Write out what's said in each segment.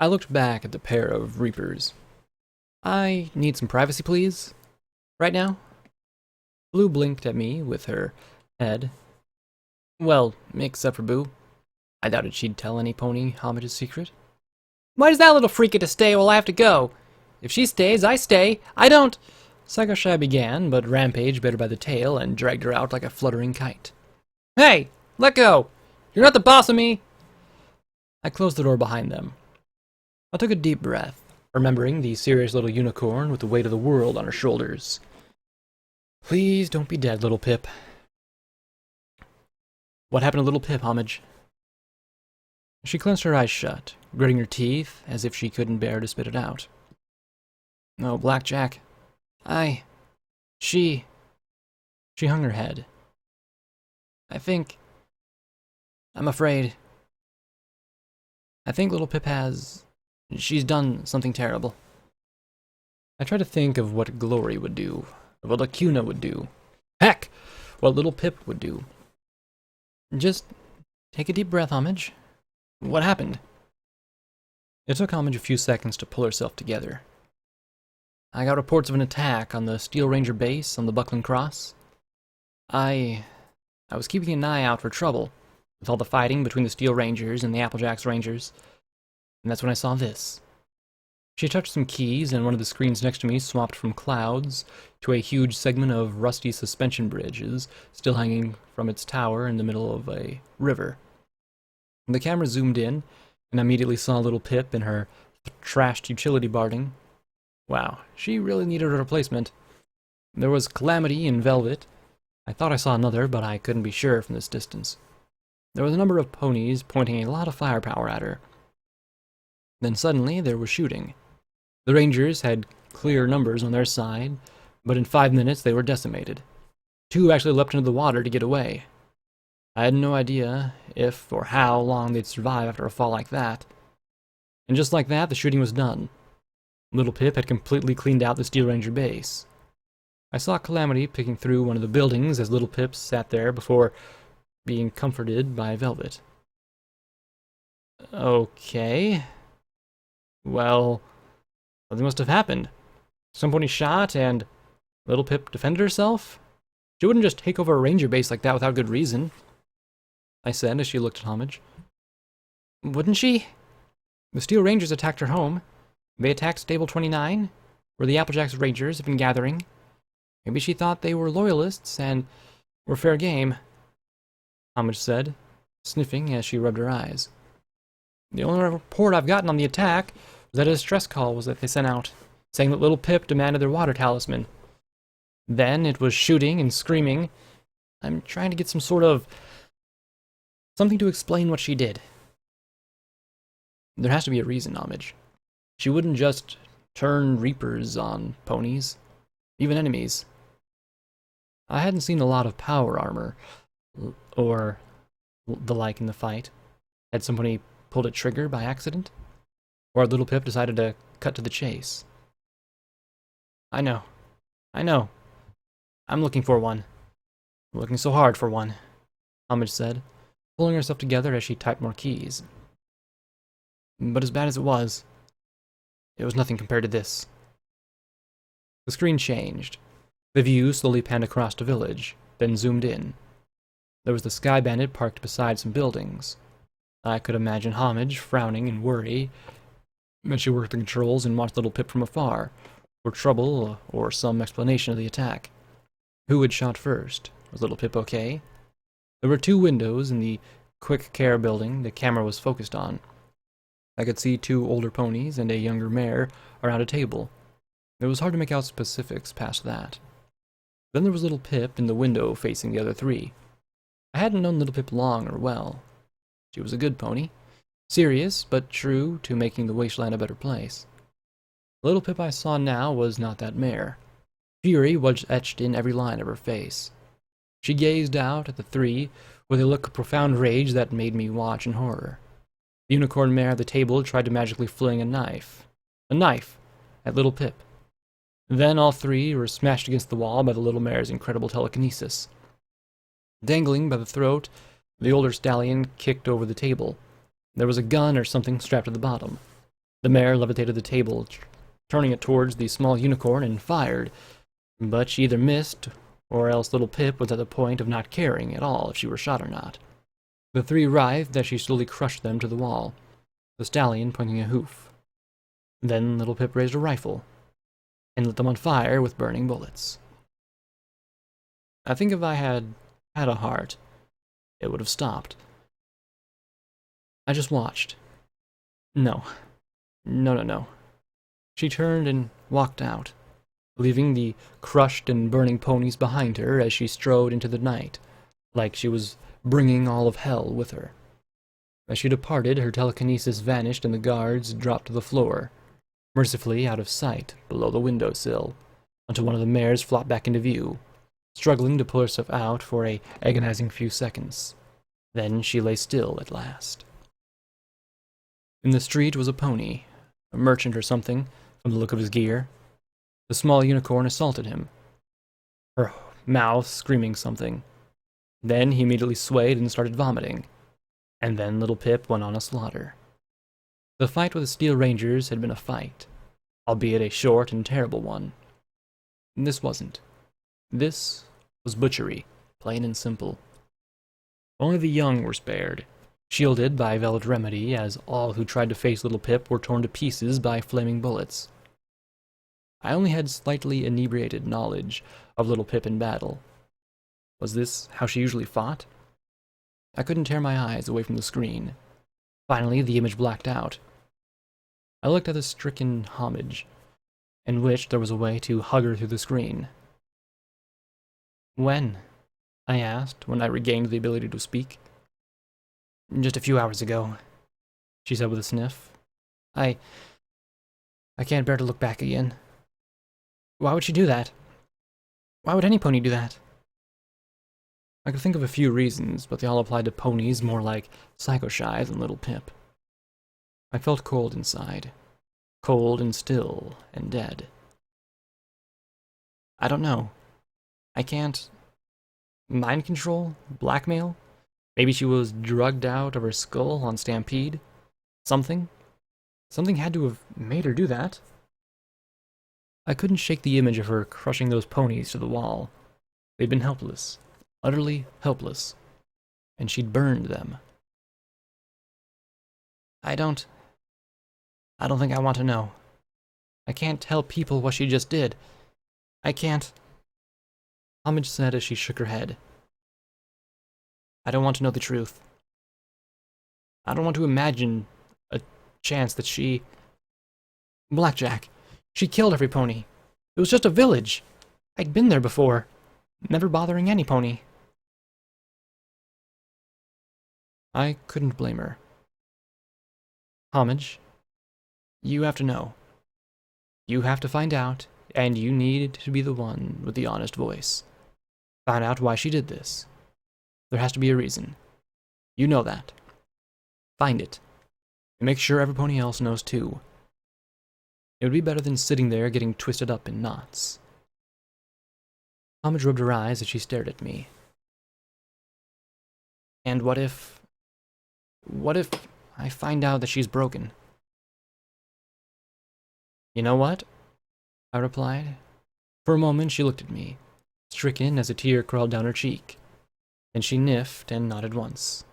I looked back at the pair of reapers. I need some privacy, please. Right now? Blue blinked at me with her head. Well, except for Boo. I doubted she'd tell any pony Homage's secret. Why does that little freak get to stay while I have to go? If she stays, I stay. I don't... Psycho-Shy began, but Rampage bit her by the tail and dragged her out like a fluttering kite. Hey! Let go! You're not the boss of me! I closed the door behind them. I took a deep breath, remembering the serious little unicorn with the weight of the world on her shoulders. Please don't be dead, little Pip. What happened to little Pip, Homage? She clenched her eyes shut, gritting her teeth as if she couldn't bear to spit it out. Oh, Blackjack. She hung her head. I'm afraid. I think little Pip she's done something terrible. I tried to think of what Glory would do, of what Acuna would do. Heck, what little Pip would do. Just take a deep breath, Homage. What happened? It took Homage a few seconds to pull herself together. I got reports of an attack on the Steel Ranger base on the Buckland Cross. I was keeping an eye out for trouble, with all the fighting between the Steel Rangers and the Applejacks Rangers, and that's when I saw this. She touched some keys, and one of the screens next to me swapped from clouds to a huge segment of rusty suspension bridges still hanging from its tower in the middle of a river. The camera zoomed in, and I immediately saw little Pip in her trashed utility barding. Wow, she really needed a replacement. There was Calamity in velvet. I thought I saw another, but I couldn't be sure from this distance. There was a number of ponies pointing a lot of firepower at her. Then suddenly there was shooting. The Rangers had clear numbers on their side, but in 5 minutes they were decimated. 2 actually leapt into the water to get away. I had no idea if or how long they'd survive after a fall like that. And just like that, the shooting was done. Little Pip had completely cleaned out the Steel Ranger base. I saw Calamity picking through one of the buildings as little Pip sat there before being comforted by Velvet. Okay. Well, something must have happened. Somebody shot and little Pip defended herself? She wouldn't just take over a ranger base like that without good reason, I said as she looked at Homage. Wouldn't she? The Steel Rangers attacked her home. They attacked Stable 29, where the Applejacks Rangers have been gathering. Maybe she thought they were loyalists and were fair game, Homage said, sniffing as she rubbed her eyes. The only report I've gotten on the attack was that a distress call was that they sent out, saying that little Pip demanded their water talisman. Then it was shooting and screaming. I'm trying to get some sort of something to explain what she did. There has to be a reason, Homage. She wouldn't just turn reapers on ponies, even enemies. I hadn't seen a lot of power armor or the like in the fight. Had somebody pulled a trigger by accident? Or had little Pip decided to cut to the chase? I know. I'm looking for one. I'm looking so hard for one, Homage said, pulling herself together as she typed more keys. But as bad as it was nothing compared to this. The screen changed. The view slowly panned across the village, then zoomed in. There was the Sky Bandit parked beside some buildings. I could imagine Homage frowning in worry as she worked the controls and watched little Pip from afar, for trouble or some explanation of the attack. Who had shot first? Was little Pip okay? There were 2 windows in the quick care building the camera was focused on. I could see 2 older ponies and a younger mare around a table. It was hard to make out specifics past that. Then there was little Pip in the window facing the other 3. I hadn't known little Pip long or well. She was a good pony, serious but true to making the wasteland a better place. The little Pip I saw now was not that mare. Fury was etched in every line of her face. She gazed out at the 3 with a look of profound rage that made me watch in horror. The unicorn mare at the table tried to magically fling a knife at little Pip. Then all 3 were smashed against the wall by the little mare's incredible telekinesis. Dangling by the throat, the older stallion kicked over the table. There was a gun or something strapped to the bottom. The mare levitated the table, turning it towards the small unicorn, and fired, but she either missed, or else little Pip was at the point of not caring at all if she were shot or not. The three writhed as she slowly crushed them to the wall, the stallion pointing a hoof. Then little Pip raised a rifle, and lit them on fire with burning bullets. I think if I had had a heart, it would have stopped. I just watched. No. No. She turned and walked out, leaving the crushed and burning ponies behind her as she strode into the night, like she was bringing all of hell with her. As she departed, her telekinesis vanished and the guards dropped to the floor, mercifully out of sight below the windowsill, until one of the mares flopped back into view, struggling to pull herself out for a agonizing few seconds. Then she lay still at last. In the street was a pony, a merchant or something, from the look of his gear. The small unicorn assaulted him, her mouth screaming something. Then he immediately swayed and started vomiting, and then little Pip went on a slaughter. The fight with the Steel Rangers had been a fight, albeit a short and terrible one. This wasn't. This was butchery, plain and simple. Only the young were spared, shielded by velvet remedy, as all who tried to face little Pip were torn to pieces by flaming bullets. I only had slightly inebriated knowledge of little Pip in battle. Was this how she usually fought? I couldn't tear my eyes away from the screen. Finally, the image blacked out. I looked at the stricken homage, and wished there was a way to hug her through the screen. When? I asked, when I regained the ability to speak. Just a few hours ago, she said with a sniff. I can't bear to look back again. Why would she do that? Why would any pony do that? I could think of a few reasons, but they all applied to ponies more like Psycho-Shy than little Pip. I felt cold inside. Cold and still and dead. I don't know. I can't... Mind control? Blackmail? Maybe she was drugged out of her skull on Stampede? Something? Something had to have made her do that. I couldn't shake the image of her crushing those ponies to the wall. They'd been helpless. Utterly helpless. And she'd burned them. I don't think I want to know. I can't tell people what she just did. I can't... Homage said as she shook her head. I don't want to know the truth. I don't want to imagine a chance that she... Blackjack. She killed every pony. It was just a village. I'd been there before. Never bothering any pony. I couldn't blame her. Homage, you have to know. You have to find out, and you need to be the one with the honest voice. Find out why she did this. There has to be a reason. You know that. Find it. And make sure every pony else knows too. It would be better than sitting there getting twisted up in knots. Homage rubbed her eyes as she stared at me. And what if I find out that she's broken? You know what? I replied. For a moment she looked at me, stricken as a tear crawled down her cheek. Then she sniffed and nodded once.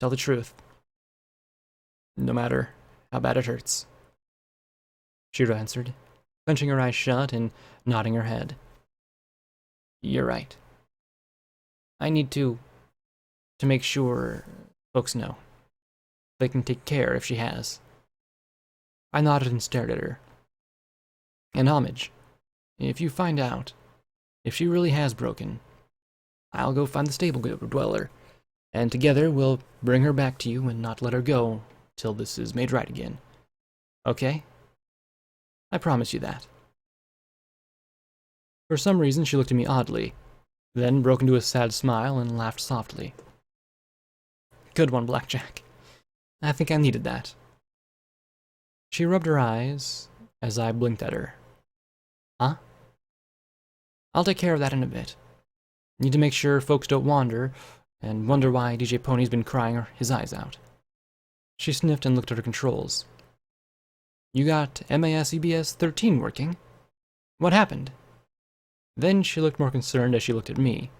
Tell the truth. No matter how bad it hurts. She answered, clenching her eyes shut and nodding her head. You're right. I need to make sure folks know. They can take care if she has. I nodded and stared at her. And Homage, if you find out, if she really has broken, I'll go find the stable dweller, and together we'll bring her back to you and not let her go till this is made right again. Okay? I promise you that. For some reason she looked at me oddly, then broke into a sad smile and laughed softly. Good one, Blackjack. I think I needed that. She rubbed her eyes as I blinked at her. Huh? I'll take care of that in a bit. Need to make sure folks don't wander and wonder why DJ Pony's been crying his eyes out. She sniffed and looked at her controls. You got MAS EBS 13 working? What happened? Then she looked more concerned as she looked at me.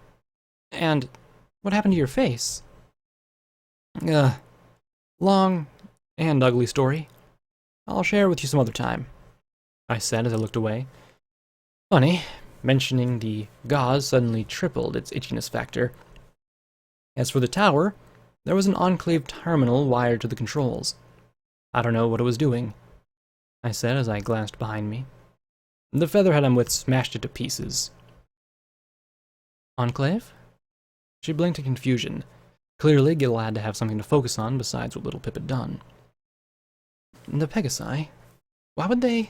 And what happened to your face? Long and ugly story. I'll share with you some other time, I said as I looked away. Funny, mentioning the gauze suddenly tripled its itchiness factor. As for the tower, there was an enclave terminal wired to the controls. I don't know what it was doing, I said as I glanced behind me. The featherhead I'm with smashed it to pieces. Enclave? She blinked in confusion. Clearly, Gil had to have something to focus on besides what little Pip had done. The Pegasi? Why would they?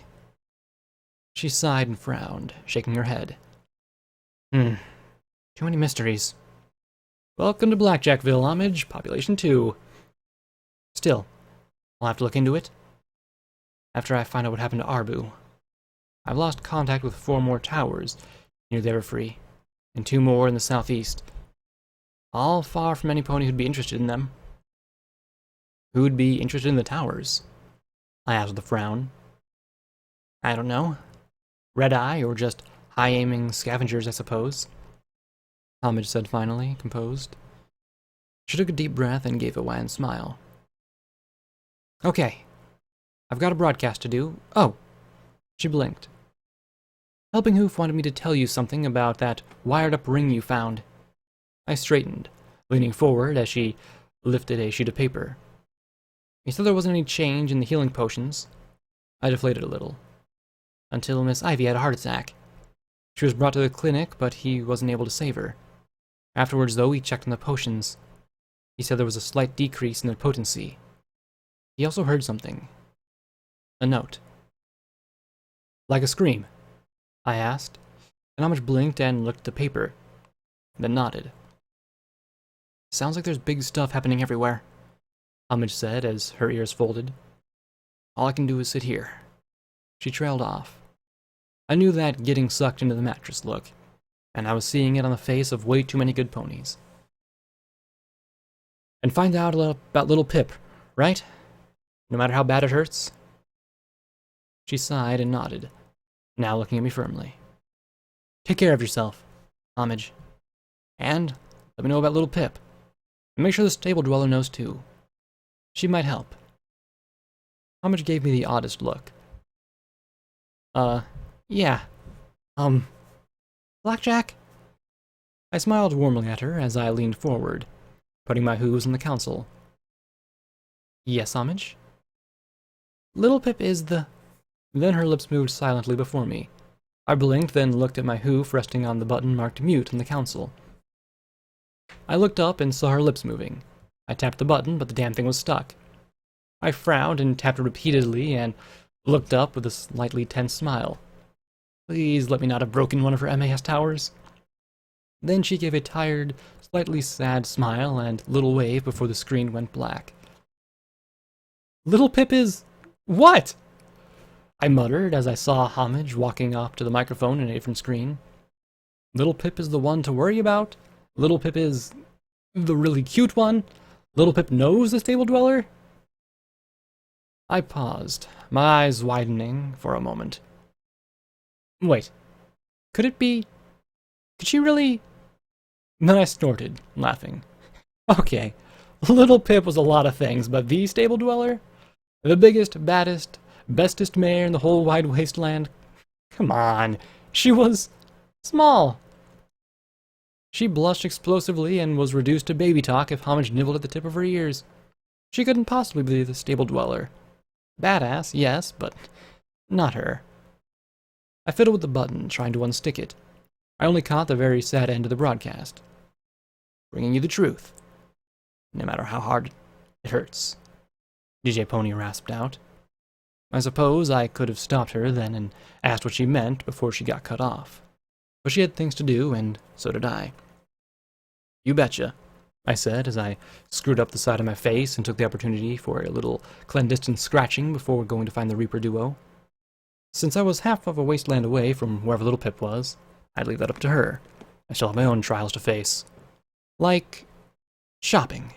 She sighed and frowned, shaking her head. Too many mysteries. Welcome to Blackjackville, homage, population 2. Still, I'll have to look into it. After I find out what happened to Arbu. I've lost contact with 4 more towers near the Everfree, and 2 more in the southeast. All far from any pony who'd be interested in them. Who'd be interested in the towers? I asked with a frown. I don't know. Red-eye, or just high-aiming scavengers, I suppose. Homage said finally, composed. She took a deep breath and gave a wan smile. Okay. I've got a broadcast to do. Oh! She blinked. Helping Hoof wanted me to tell you something about that wired-up ring you found. I straightened, leaning forward as she lifted a sheet of paper. He said there wasn't any change in the healing potions. I deflated a little. Until Miss Ivy had a heart attack. She was brought to the clinic, but he wasn't able to save her. Afterwards, though, he checked on the potions. He said there was a slight decrease in their potency. He also heard something. A note. Like a scream? I asked, and Homage blinked and looked at the paper, then nodded. Sounds like there's big stuff happening everywhere, Homage said as her ears folded. All I can do is sit here. She trailed off. I knew that getting sucked into the mattress look, and I was seeing it on the face of way too many good ponies. And find out about little Pip, right? No matter how bad it hurts? She sighed and nodded, now looking at me firmly. Take care of yourself, Homage. And let me know about little Pip. And make sure the stable dweller knows too. She might help. Homage gave me the oddest look. Yeah. Blackjack? I smiled warmly at her as I leaned forward, putting my hooves on the console. Yes, Homage? Little Pip is the... Then her lips moved silently before me. I blinked, then looked at my hoof resting on the button marked mute on the console. I looked up and saw her lips moving. I tapped the button, but the damn thing was stuck. I frowned and tapped it repeatedly and looked up with a slightly tense smile. Please let me not have broken one of her MAS towers. Then she gave a tired, slightly sad smile and little wave before the screen went black. Little Pip is... What? I muttered as I saw Homage walking off to the microphone in a different screen. Little Pip is the one to worry about? Little Pip is... the really cute one? Little Pip knows the stable dweller? I paused, my eyes widening for a moment. Wait, could it be... Could she really... Then I snorted, laughing. Okay, Little Pip was a lot of things, but the stable dweller? The biggest, baddest, bestest mare in the whole wide wasteland? Come on, she was... small. She blushed explosively and was reduced to baby talk if Homage nibbled at the tip of her ears. She couldn't possibly be the stable dweller. Badass, yes, but not her. I fiddled with the button, trying to unstick it. I only caught the very sad end of the broadcast. Bringing you the truth. No matter how hard it hurts. DJ Pony rasped out. I suppose I could have stopped her then and asked what she meant before she got cut off. But she had things to do, and so did I. You betcha, I said as I screwed up the side of my face and took the opportunity for a little clandestine scratching before going to find the Reaper duo. Since I was half of a wasteland away from wherever little Pip was, I'd leave that up to her. I still have my own trials to face. Like... shopping.